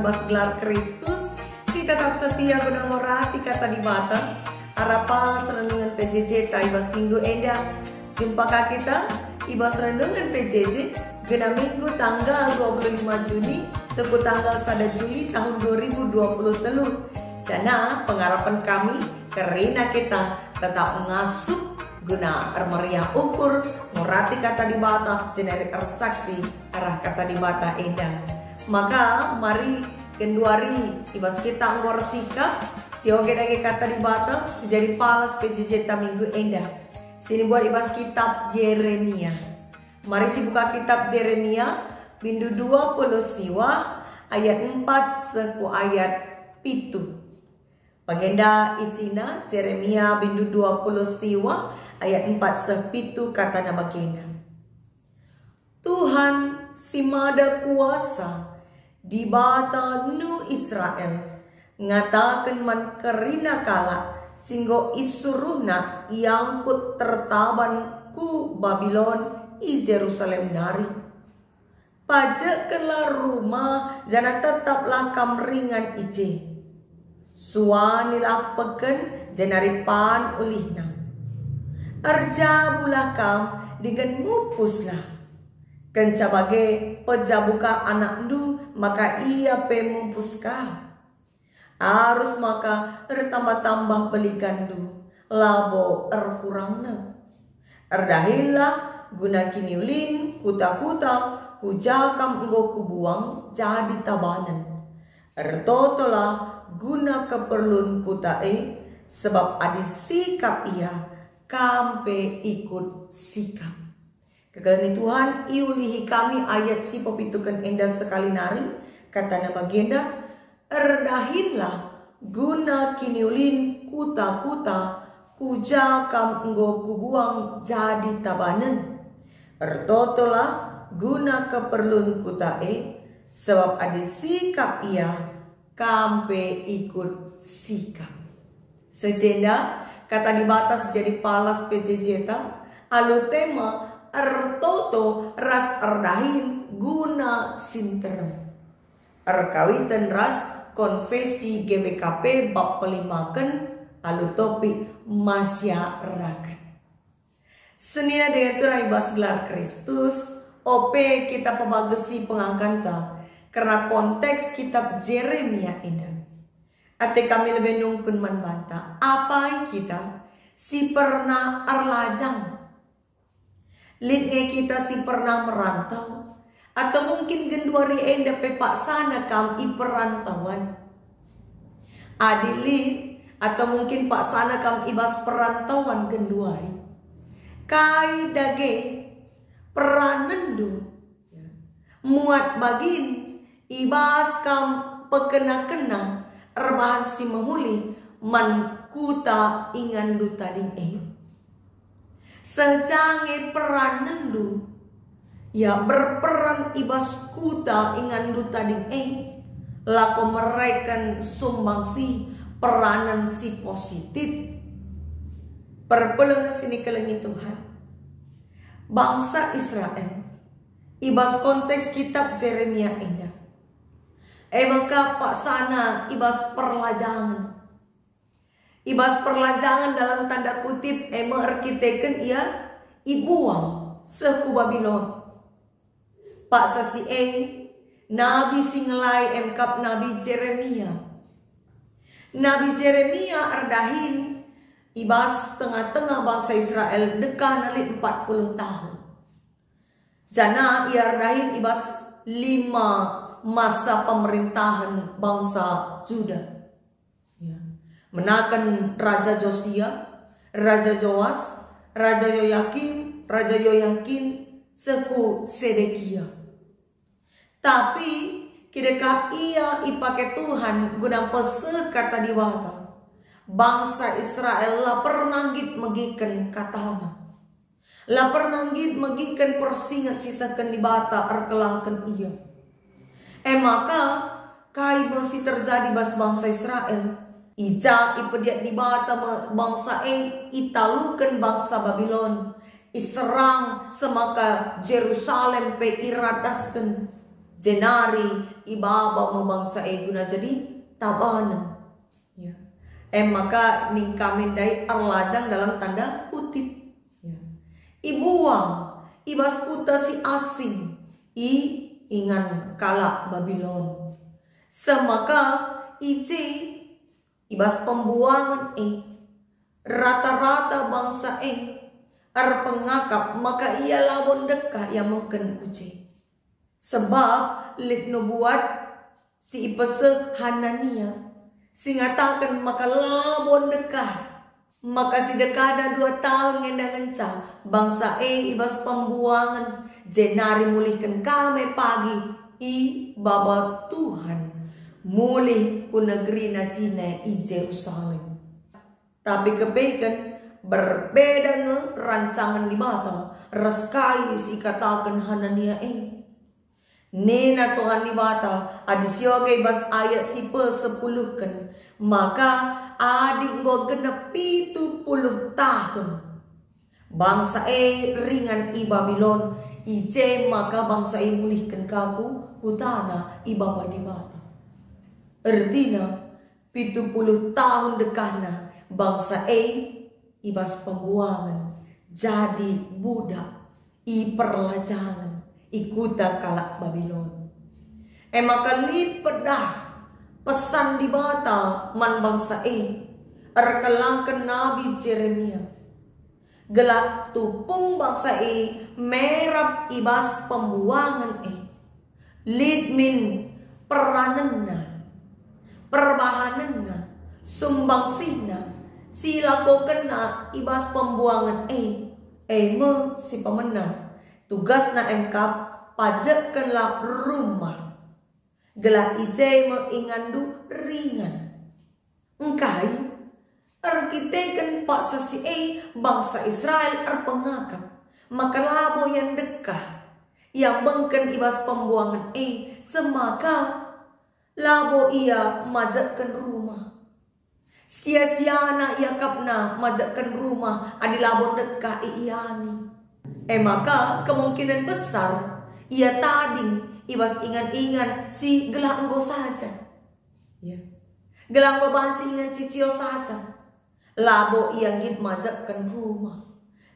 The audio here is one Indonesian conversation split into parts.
ibas gelar Kristus, si tetap setia guna morati kata di bata. Arapa renungan PJJ ta ibas minggu enda. Jumpa kita ibas renungan PJJ guna minggu tanggal 25 Juni seku tanggal 1 Juli tahun 2020 Jana pengharapan kami karena kita tetap mengasuh guna meriah ukur murati kata di bata jeneri ersaksi arah kata di bata enda. Maka mari kenduari ibas kita anggor sikap sioge dage kata di bata sejadi palas PJJ ta minggu enda. Sini buat ibas kitab Yeremia. Mari si buka kitab Yeremia bindu 20 siwa ayat 4 seku ayat pitu. Pagenda isina Yeremia bindu 20 siwa ayat 4 sepitu kata nama bagenda. Tuhan si mada kuasa di bata nu Israel ngatakan man kerina kala singgo isuruhna yang kut tertaban ku Babylon i Jerusalem nari. Pajakkanlah rumah jana tetaplah kamringan ije. Suanilah peken janari pan ulihna. Arjabulah kam dengan mupuslah. Kenca bage pejabuka anak du maka ia pemumpuska. Arus maka ertambah-tambah belikan du. Labo erkurangna. Erdahilah guna kiniulin kuta-kuta kujakam enggo kubuang jadi tabanan. Ertotolah guna keperluan kutae sebab adi sikap ia kampe ikut sikap. Kegalani Tuhan iulihi kami ayat si popitukan endah sekali nari kata nama bagenda erdahinlah guna kiniulin kuta-kuta kujakam enggo kubuang jadi tabanan. Ertotolah guna keperluan kutae sebab adi sikap ia kampe ikut sikap. Sejenda kata di batas jadi palas PJJ ta alu tema ertoto ras erdahin guna sinterem. Erkawitan ras konfesi GBKP bab pelimakan alu topik masyarakat. Senina dengan turai bas gelar Kristus OP kita pembagesi pengangkanta karena konteks kitab Yeremia ini. Ate kami lebih nungkun membantah apa kita si pernah erlajang. Litnya kita si pernah merantau atau mungkin genduari enda pepak sana kam i perantauan. Adilit atau mungkin pak sana kam ibas perantauan genduari. Kai dage peranendu muat bagin ibas kam pekena-kena erbahan si mahuli man kuta ingan du tadi sejange peranendu ya berperan ibas kuta ingan du tadi lako mereka sumbangsi peranan si positif perpeleng sini kelengi Tuhan bangsa Israel ibas konteks kitab Yeremia indah. Maka pak sana ibas perlajangan. Ibas perlajangan dalam tanda kutip arkiteken ia ibuang seku Babylon. Pak sasi nabi singelai emkap nabi Yeremia. Nabi Yeremia erdahin ibas tengah-tengah bangsa Israel dekat nalit 40 tahun. Jana ia erdahin ibas 5 masa pemerintahan bangsa Juda. Ya. Menakan Raja Josia, Raja Joas, Raja Yoyakin, seku Sedekia. Tapi kideka ia ipake Tuhan guna pese kata diwata. Bangsa Israel lah pernanggit megikan katama. Lah pernanggit megikan persingat sisakan di bata arkelangkan ia. Maka kai masih terjadi bas bangsa Israel. Ija ipediat di bata bangsa italukan bangsa Babylon. Iserang semaka Jerusalem pe iradaskan. Zenari ibaba mo bangsa guna jadi tabanan. Ya. Maka ning kami dai arlajang dalam tanda kutip. Ya. Ibuang ibas kuta si asing ingan kala Babilon. Semaka ije ibas pembuangan rata-rata bangsa pengakap maka ia labon dekah yang mungkin kuce. Sebab lit nubuat si ipesek Hanania singatakan maka labon dekah. Maka si dekada 2 tahun ngendangan bangsa ibas pembuangan jenari mulihkan kami pagi baba Tuhan mulih ku negeri na Cina Jerusalem. Tapi kebaikan berbeda rancangan di bata reskai si katakan Hanania nena Tuhan di bata adisyoga ibas ayat si 10 kan maka adik go genep 70 tahun bangsa ringan Babilon ije maka bangsa mulihkan kaku kutana ibaba di bata. Artinya 70 tahun dekana bangsa ibas pembuangan jadi budak perlajangan ikuta kalak Babilon. Maka lit pedah pesan di bata man bangsa erkelangkan Nabi Jeremia gelak tupung bangsa merap ibas pembuangan lit min peranenna perbahanenna sumbangsihna sila ko kena ibas pembuangan si pemenang tugas na pajakkanlah rumah gelak ije mengingandu ringan engkai arkiteken pak sasi bangsa Israel pengakap maka labo yang dekah yang bengken ibas pembuangan semaka labo ia majakkan rumah sia-siana ia kapna majakkan rumah adilabo dekah iani maka kemungkinan besar ia tading ibas ingan-ingan si gelang go saja. Ya. Gelang go banci ingan cicio saja. Labo ia ngit majakkan rumah.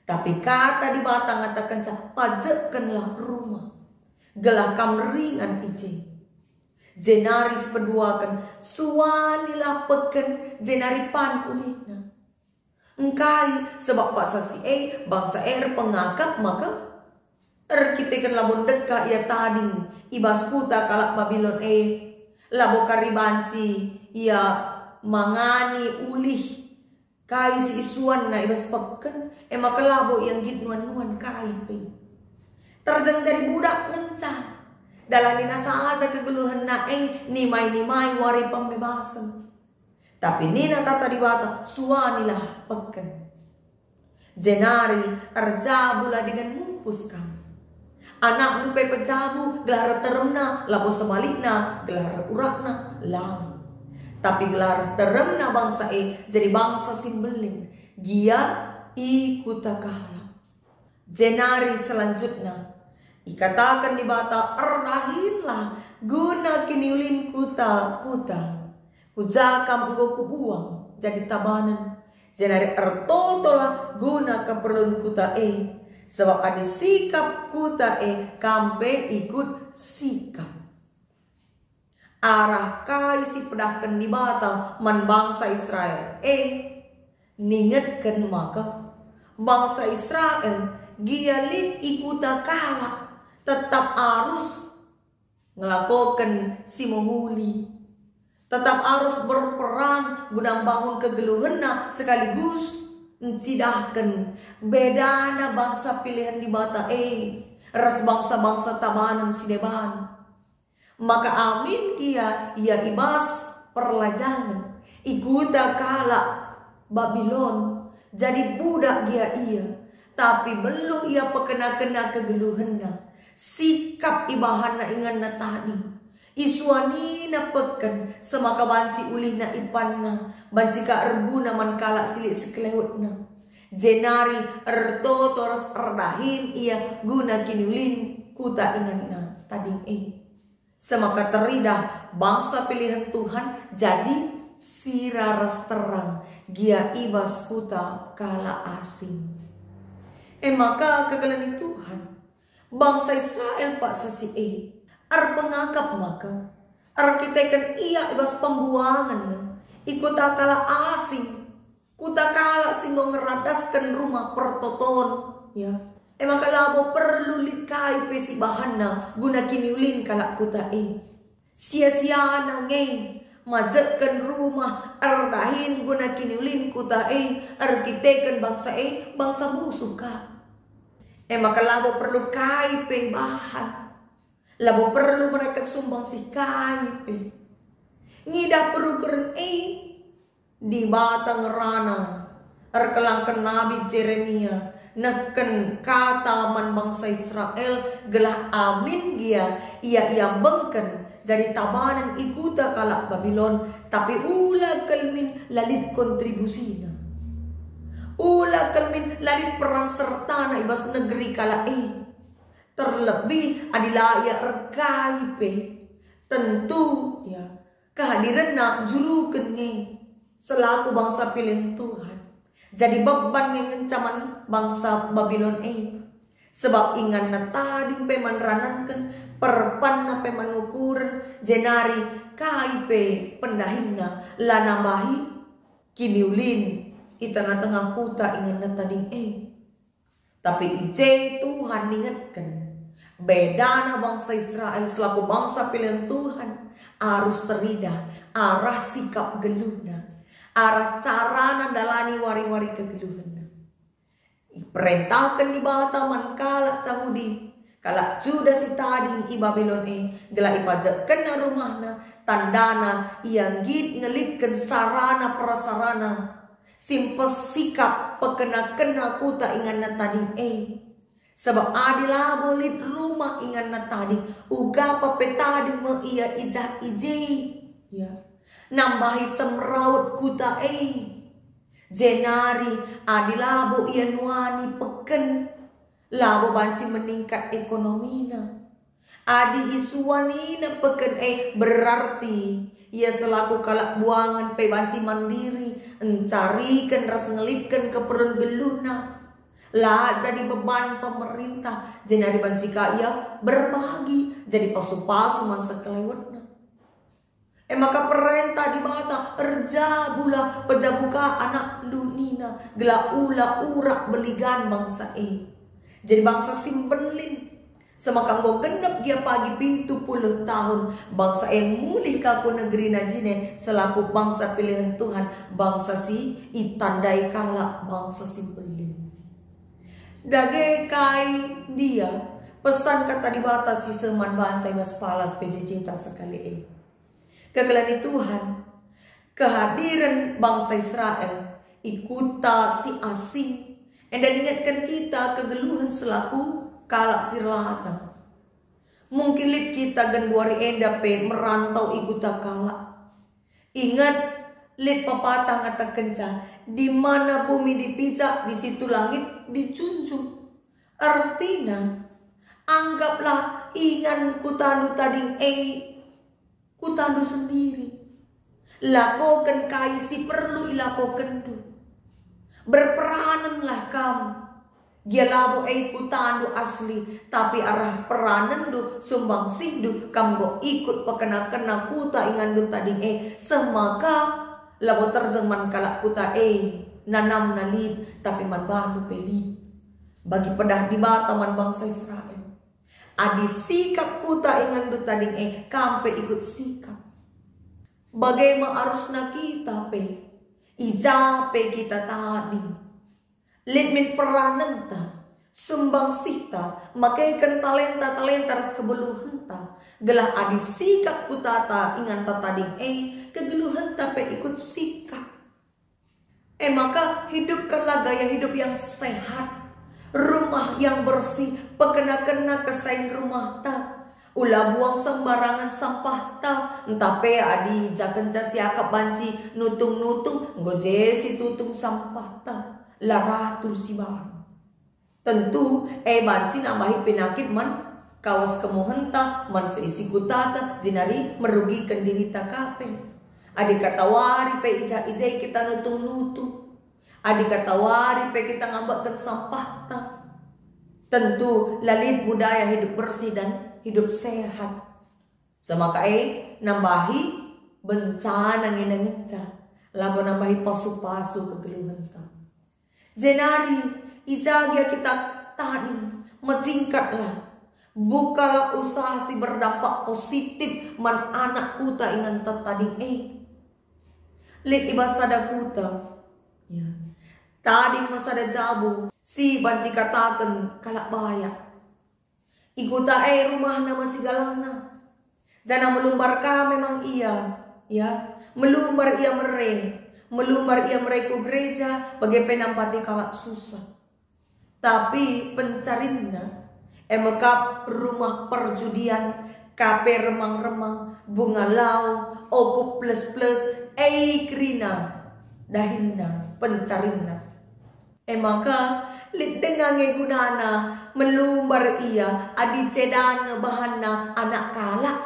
Tapi kata di batang ngatakan pajakkanlah rumah. Gelah kam ringan ije. Jenaris peduakan suanilah peken jenari pan ulihna. Engkai sebab bangsa si bangsa pengakap maka kita labon deka ia tading ibas kuta kalak Babilon labo karibanci ia mangani ulih kai si isuan na ibas peken maka labo yang gitnuan-nuan kai terjang dari budak ngenca dalam nasa aja kegeluhan na nimai-nimai wari pembebasan tapi nina kata di bata suanilah peken jenari arjabulah dengan mupus kamu anak nupe pejabu gelar teremna labo sebalikna gelar urakna lang tapi gelar teremna bangsa jadi bangsa simbeling gia ikutakala jenari selanjutnya ikatakan di bata erdahinlah guna kiniulin kuta kujakam enggo kubuang jadi tabanan jenari ertotolah guna keperluan kuta sebab ada sikap kuta kampe ikut sikap arah kai si pedahkan di bata man bangsa Israel ningetkan maka bangsa Israel gialit ikuta kalak tetap harus ngelakukan si menghuli tetap harus berperan guna bangun kegeluhena sekaligus mencidahkan bedana bangsa pilihan di bata ras bangsa-bangsa tabanan sineban maka amin ia ibas perlajangan ikuta kala Babilon jadi budak ia tapi belum ia pekena-kena kegeluhena sikap ibahana ingan na tadi isuani na peken semaka banci ulih na ipanna banci ka erguna man kala silik sekelewetna jenari erto toros erdahin ia guna kinulin kuta ingan na tading Semaka teridah bangsa pilihan Tuhan jadi siraras terang gia ibas kuta kala asing. Maka kekalian Tuhan bangsa Israel pak sasi ar pengakap maka ar kita kan ia ibas pembuangan ikut kala asing kuta kala singgo ngeradaskan rumah pertoton ya. Maka labo perlu likai pesi bahanna guna kiniulin kalak kuta sia-sia nangai majakkan rumah ardahin guna kiniulin kuta arkitekan bangsa musuh ka. Maka labo perlu kai pe bahan, labo perlu mereka sumbang si kai pe ngidah perlu keren di batang rana arkelangkan Nabi Jeremia neken kata man bangsa Israel gelah amin gia ia bengken jadi tabanan ikuta kalak Babylon tapi ula kelmin lalit kontribusina ula kelmin lalit peran serta na ibas negeri kalak terlebih adilah ya erkaipe tentu ya kehadiran nak juru kenge selaku bangsa pilihan Tuhan jadi beban yang ancaman bangsa Babylon sebab ingan na tading peman ranankan perpan na peman ukuran jenari kaipe pendahinna lanambahi kiniulin itengah-tengah kuta ingan na tading tapi ije Tuhan ingatkan bedana bangsa Israel selaku bangsa pilihan Tuhan harus teridah arah sikap geluhna arah cara nandalani wari-wari kegeluhan. Perintahkan di bataman kalak cahudi kalak juda si tading i Babylon gelak ipajakkan na rumahna tandana yang git ngelitkan sarana prasarana simpes sikap pekena-kena kuta ingan na tading sebab adilah bolit rumah ingan na tading uga papetading mo iya ijah iji ya nambahi semraut kuta jenari adilabo ian wani peken labo banci meningkat ekonomina adi isuanina peken berarti ia selaku kalak buangan pe banci mandiri encarikan ras ngelipkan keperluan geluhna lah jadi beban pemerintah jenari banci ia berbagi jadi pasu-pasu man sekelewatna maka perintah di bata erjabulah pejabuka anak dunina gela ula urak beligan bangsa jadi bangsa simbelin semakang go genep dia pagi 70 tahun bangsa mulih kaku negeri najine selaku bangsa pilihan Tuhan bangsa si itandai kala bangsa simbelin dage kai dia pesan kata di bata si seman bantai mas palas PJJ tak sekali kekalian Tuhan kehadiran bangsa Israel ikuta si asing dan ingatkan kita kegeluhan selaku kalak sirlacang mungkin lip kita genduari endape merantau ikuta kalak ingat lip pepatah ngata kenca di mana bumi dipijak di situ langit dicunjung artinya anggaplah ingan kutandu tading kutandu sendiri lakokan kaisi perlu ilakokan tu berperananlah kamu gialabo kutandu asli tapi arah peranan du sumbang sindu kamu go ikut pekena-kena kuta ingandu tadi semaka labo terjemahan kalak kuta nanam nalid tapi man bandu pelid bagi pedah di bataman bangsa Israel adi sikap kuta ingandu tading kampe ikut sikap bagaimana harusna kita ijape kita tadi litmin peranenta sumbang sita makaikan talenta ras kebeluhenta gelah adi sikap kutata ingan tading kegeluhan pe ikut sikap maka hidupkanlah gaya hidup yang sehat rumah yang bersih pekena-kena kesaing rumah ta ulah buang sembarangan sampah ta entah pe adi jakenca siakap banci nutung-nutung ngoje si tutung sampah ta laratur si bahan tentu banci nambahi penyakit man kawas kemohenta man seisi kutata jinari merugikan diri takape. Adik katawari pe ija-ijai kita nutung-nutung. Adik katawari pe kita ngambakkan sampah ta. Tentu lalit budaya hidup bersih dan hidup sehat. Semakai nambahi bencana ngenca. Labo nambahi pasu-pasu kegeluhan ta. Jenari ijaga kita tadi mentingkatlah. Bukalah usaha si berdampak positif man anak kuta ingan tadi Lit ibasada kuta. Ya. Tadi masada jabu si banci katakan kalak bayak. Ikuta rumah nama si galangna. Jana melumbar ka memang iya, ya. Melumbar ia melumbar ia ku gereja bagi penampati kalak susah. Tapi pencarinna emekap rumah perjudian, kape remang-remang, bunga lau, okup plus-plus, krina, dahinna, pencarinna. Maka lit dengan gunana melumbar ia adi cedana bahanna anak kalak.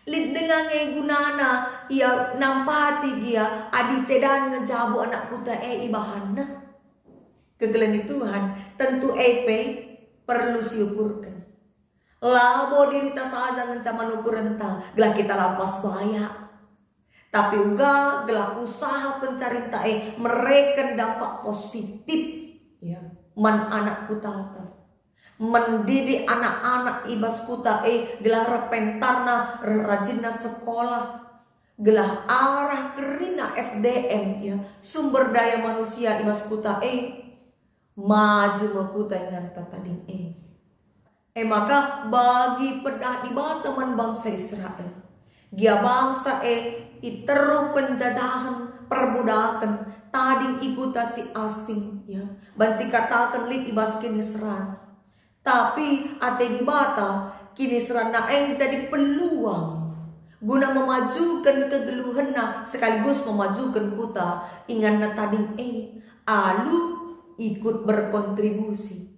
Lit dengan gunana ia nampati dia adi cedana jabu anak kuta ibahanna. Kegelani Tuhan tentu perlu siukurkan. Labo dirita saja ngencaman ukuran ta, gelah kita lapas banyak. Tapi uga gelah usaha pencari tae mereka dampak positif ya. Man anak kutata mendidik anak-anak ibas kuta gelah repentarna rajinna sekolah gelah arah kerina SDM ya sumber daya manusia ibas kuta maju mekuta ingan tatading maka bagi pedah di teman bangsa Israel gia bangsa iteru penjajahan perbudakan tading ikuta si asing ya banci katakan lit ibas kinisran tapi ate di bata kinisran na jadi peluang guna memajukan kegeluhena sekaligus memajukan kuta ingan na tading alu ikut berkontribusi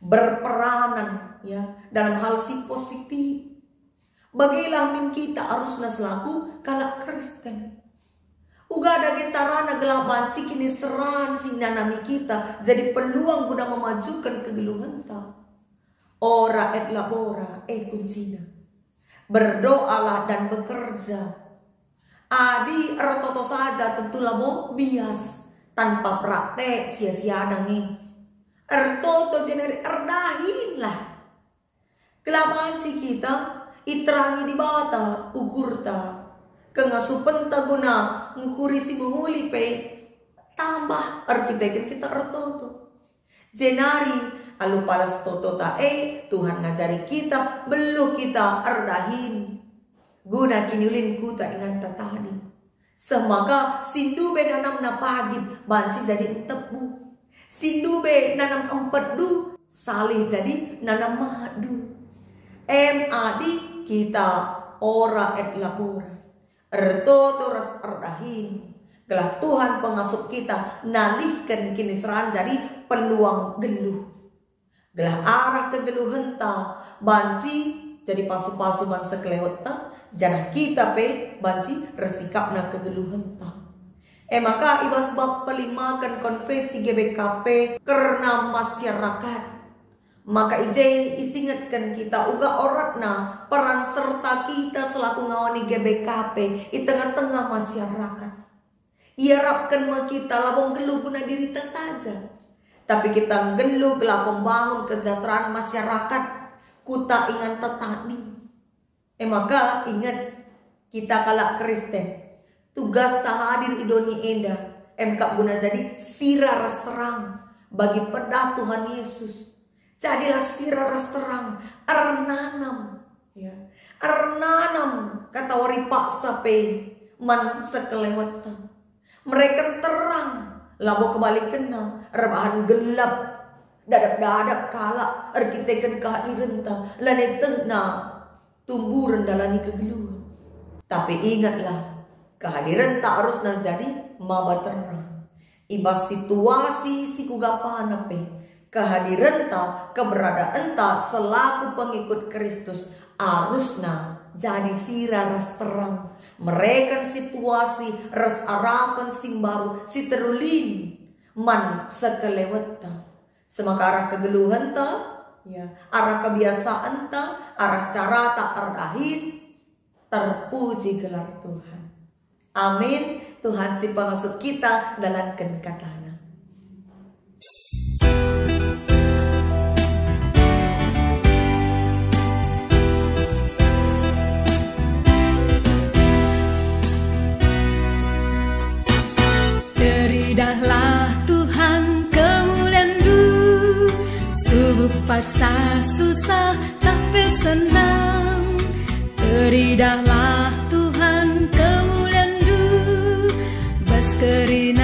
berperanan ya dalam hal si positif. Bagilah min kita harusna selaku kalak Kristen. Uga ada carana gelah banci kini seran si nanami kita jadi peluang guna memajukan kegeluhan ta. Ora et labora kuncina. Berdoalah dan bekerja. Adi ertoto saja tentu labo bias tanpa praktek sia-sia nanging. Ertoto jeneri erdahin lah. Gelah banci kita iterangi di bata ukurta kengasupen guna ngukuri si menghuli pe tambah artitekin kita ertoto jenari alu palas toto ta Tuhan ngajari kita belum kita erdahin guna kinulin kuta ingan tatani semaka sindube nanam na pagi banci jadi tebu sindube nanam empedu salih jadi nanam madu madi kita ora et labora ertoto ras erdahin gelah Tuhan pengasuh kita nalihkan kinisran jadi peluang geluh gelah arah kegeluhan ta banci jadi pasu-pasu bangsa kelewat ta janah kita banci resikapna kegeluhan ta maka ibas bab pelimakan konfesi GBKP karena masyarakat maka ije isingatkan kita uga oratna peran serta kita selaku ngawani GBKP di tengah-tengah masyarakat. Iarapkan kita labong gelu guna dirita saja. Tapi kita gelu gelah membangun kesejahteraan masyarakat. Kuta ingan tetani. Maka ingat kita kalak Kristen. Tugas tak hadir idoni enda. Guna jadi sira ras terang bagi pedah Tuhan Yesus. Jadilah sira ras terang, ernanam, ya, ernanam kata wari paksa man sekelewatan. Mereka terang, labo kebalik kena, rebahan gelap, dadak kalak, arkiteken kehadiran ta, lane tengna tumburan dalani kegeluhan. Tapi ingatlah, kehadiran tak harus jadi maba terang. Ibas situasi si kugapana kehadiran ta, keberadaan ta selaku pengikut Kristus harusna jadi sira ras terang. Mereka situasi ras harapan sing baru si terulin man sekelewat ta. Semaka arah kegeluhan ta, ya, arah kebiasaan ta, arah cara ta ardahid, terpuji gelar Tuhan. Amin. Tuhan si pengasuh kita dalam katana. Beridahlah Tuhan kemuliaan Du, subuk paksa susah tapi senang. Beridahlah Tuhan kemuliaan Du, baskerina